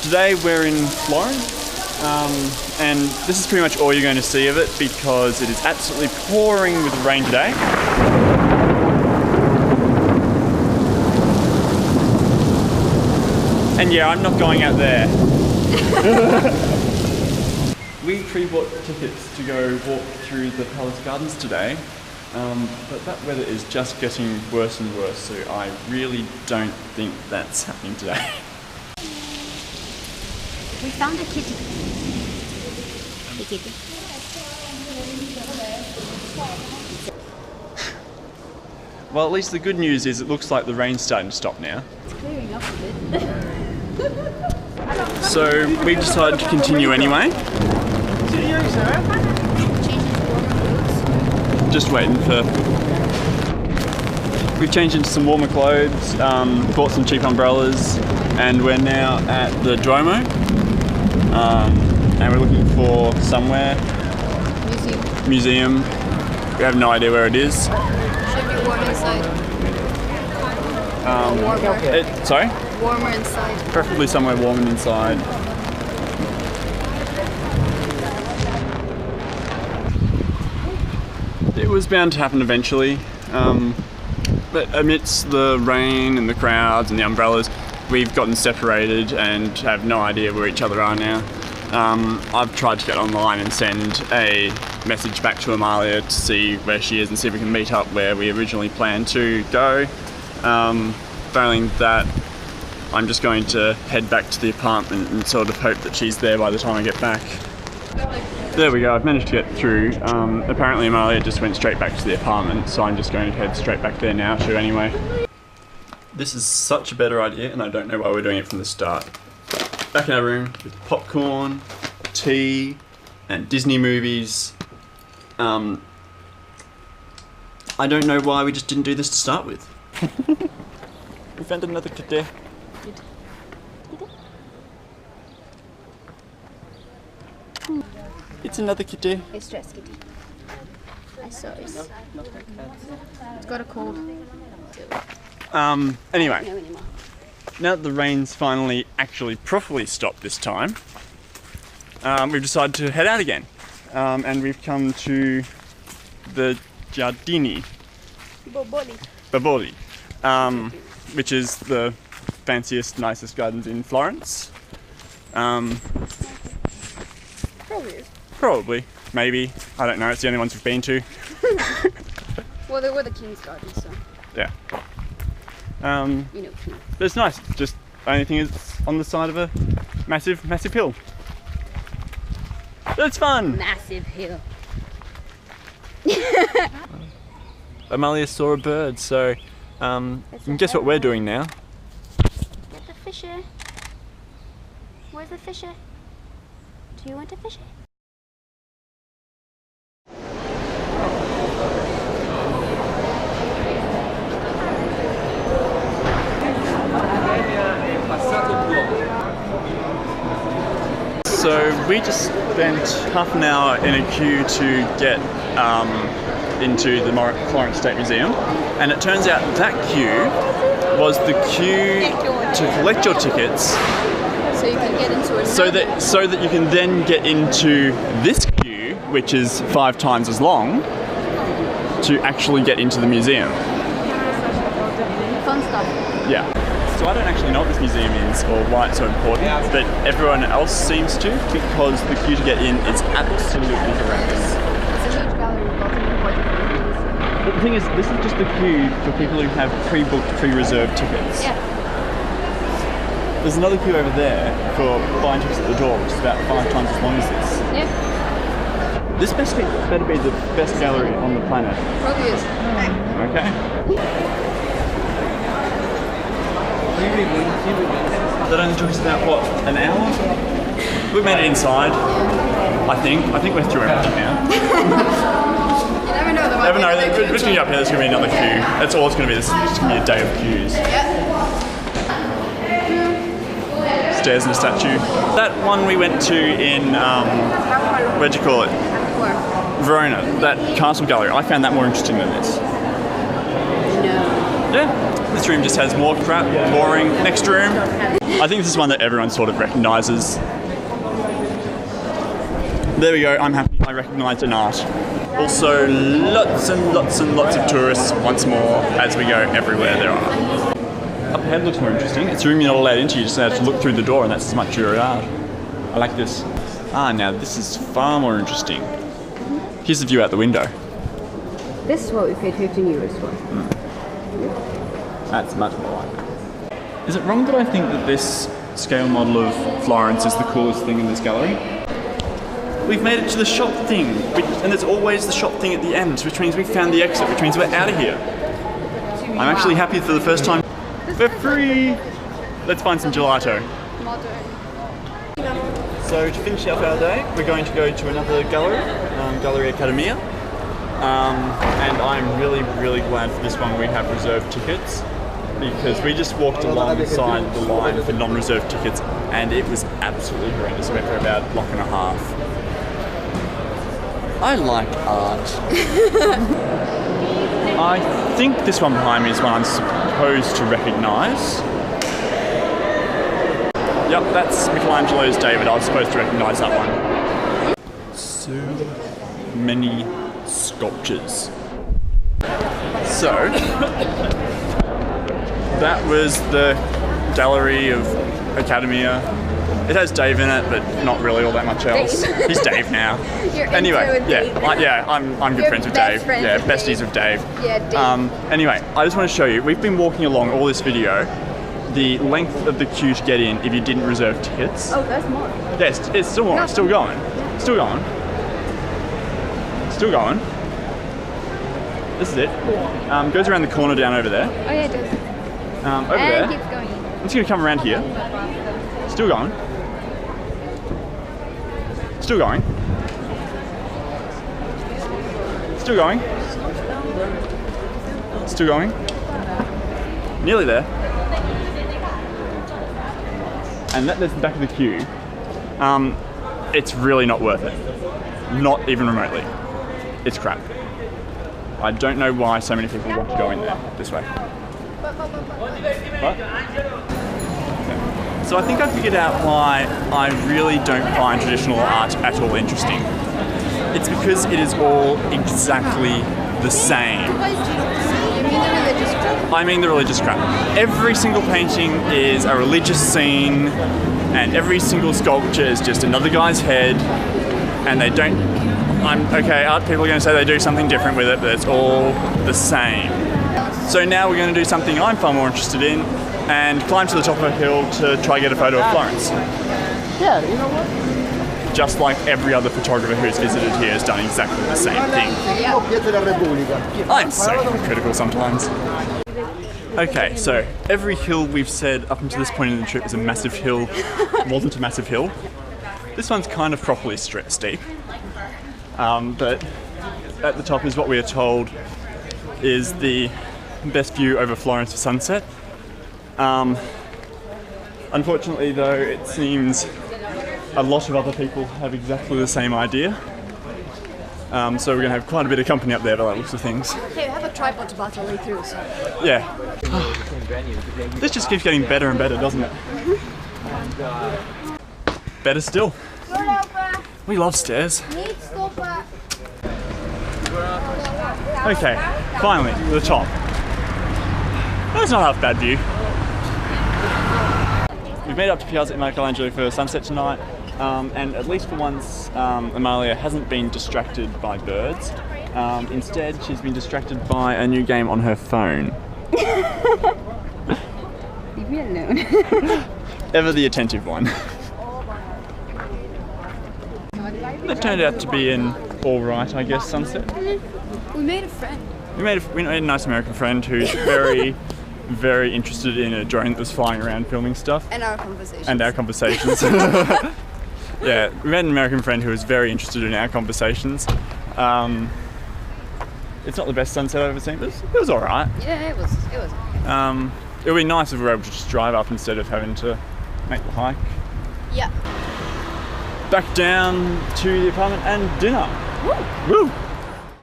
Today we're in Florence, and this is pretty much all you're going to see of it because it is absolutely pouring with rain today. And yeah, I'm not going out there. We pre-bought tickets to go walk through the Palace Gardens today, but that weather is just getting worse and worse, so I really don't think that's happening today. We found a kitty. The kitty. Well, at least the good news is it looks like the rain's starting to stop now. It's clearing up a bit. So we decided to continue anyway. Just waiting for... We've changed into some warmer clothes, bought some cheap umbrellas, and we're now at the Duomo. And we're looking for somewhere. Museum. We have no idea where it is. Should be warm inside. Warmer. Sorry? Warmer inside. Preferably somewhere warm and inside. It was bound to happen eventually, but amidst the rain and the crowds and the umbrellas, we've gotten separated and have no idea where each other are now. I've tried to get online and send a message back to Amalia to see where she is and see if we can meet up where we originally planned to go. Failing that, I'm just going to head back to the apartment and sort of hope that she's there by the time I get back. There we go, I've managed to get through. Apparently Amalia just went straight back to the apartment, so I'm just going to head straight back there now too anyway. This is such a better idea, and I don't know why we're doing it from the start. Back in our room with popcorn, tea, and Disney movies. I don't know why we just didn't do this to start with. We found another kitty. It's another kitty. It's stress kitty. I saw it. It's got a cold. Anyway, No anymore. now that the rain's finally actually properly stopped this time, we've decided to head out again. And we've come to the Giardini Boboli. which is the fanciest, nicest gardens in Florence. Probably is. Probably, maybe, I don't know, it's the only ones we've been to. Well, they were the King's Gardens, so. Yeah. You know, King. But it's nice, just the only thing is it's on the side of a massive, massive hill. But it's fun! Massive hill. Amalia saw a bird, so and guess what we're doing now? Get the fisher. Where's the fisher? Do you want a fisher? So we just spent half an hour in a queue to get into the Florence State Museum, and it turns out that queue was the queue to collect your tickets, So you can get into it. so that you can then get into this queue, which is 5 times as long, to actually get into the museum. Fun stuff. Yeah. So I don't actually know what this museum is or why it's so important, but everyone else seems to, because the queue to get in is absolutely horrendous. It's a huge gallery with lots of important things. But the thing is, this is just the queue for people who have pre-booked, pre-reserved tickets. Yeah. There's another queue over there for buying tickets at the door, which is about 5 times as long as this. Yeah. This better be the best gallery on the planet. Probably is. Okay. That only took us about, what, an hour? We made it inside, I think. I think we're through everything now. You never know. Never know, between up here there's going to be another queue. That's all it's going to be, this is just going to be a day of queues. Stairs and a statue. That one we went to in, where'd you call it? Verona, that castle gallery. I found that more interesting than this. No. Yeah. this room just has more crap, boring. Next room. I think this is one that everyone sort of recognises. There we go, I'm happy I recognised an art. Also, lots and lots and lots of tourists once more as we go everywhere there are. Up ahead looks more interesting. It's a room you're not allowed into, you just have to look through the door and that's as much your art. I like this. Ah, now this is far more interesting. Here's the view out the window. This is what we paid 15 euros for. That's much more like it. Is it wrong that I think that this scale model of Florence is the coolest thing in this gallery? We've made it to the shop thing, and there's always the shop thing at the end, which means we found the exit, which means we're out of here. I'm actually happy for the first time. We're free! Let's find some gelato. So to finish off our day, we're going to go to another gallery, Gallery Accademia. And I'm really, really glad for this one we have reserved tickets, because we just walked alongside the line for non-reserved tickets and it was absolutely horrendous. We went for about a block and a half. I like art. I think this one behind me is one I'm supposed to recognise. Yep, that's Michelangelo's David. I was supposed to recognise that one. So many sculptures. So, that was the Gallery of Accademia. It has Dave in it, but not really all that much else. Dave. He's Dave now. You're anyway, Dave. I'm good friends with Dave. Yeah, besties with Dave. Yeah, Dave. Anyway, I just want to show you, we've been walking along all this video, the length of the queue to get in if you didn't reserve tickets. Oh, that's more. Yes, it's still more, it's still going. Still going. Still going. This is it. Goes around the corner down over there. Oh yeah, it does. Over there. And keeps going. I'm just going to come around here. Still going. Still going. Still going. Still going. Nearly there. And there's the back of the queue. It's really not worth it. Not even remotely. It's crap. I don't know why so many people want to go in there this way. What? So I think I figured out why I really don't find traditional art at all interesting. It's because it is all exactly the same. I mean the religious crap. Every single painting is a religious scene, and every single sculpture is just another guy's head, and they don't... okay, art people are going to say they do something different with it, but it's all the same. So now we're going to do something I'm far more interested in, and climb to the top of a hill to try and get a photo of Florence. Yeah, you know what? Just like every other photographer who's visited here has done exactly the same thing. I'm so hypocritical sometimes. Okay, so every hill we've said up until this point in the trip is a massive hill, wasn't a massive hill. This one's kind of properly steep. But at the top is what we are told is the best view over Florence for sunset. Unfortunately though, it seems a lot of other people have exactly the same idea. So we're going to have quite a bit of company up there by the looks of things. Hey, have a tripod to battle way through. So. Yeah. This just keeps getting better and better, doesn't it? Better still. We love stairs. Okay, finally, the top. That's not half a bad view. We've made it up to Piazza Michelangelo for sunset tonight, and at least for once, Amalia hasn't been distracted by birds. Instead, she's been distracted by a new game on her phone. Leave me alone. Ever the attentive one. That turned out to be an alright, I guess, sunset. We made a friend. We made a nice American friend who's very, very interested in a drone that was flying around filming stuff. And our conversations. And our conversations. Yeah, we met an American friend who was very interested in our conversations. It's not the best sunset I've ever seen, but it was alright. Yeah, it was. It would be nice if we were able to just drive up instead of having to make the hike. Yeah. Back down to the apartment and dinner. Woo! Woo!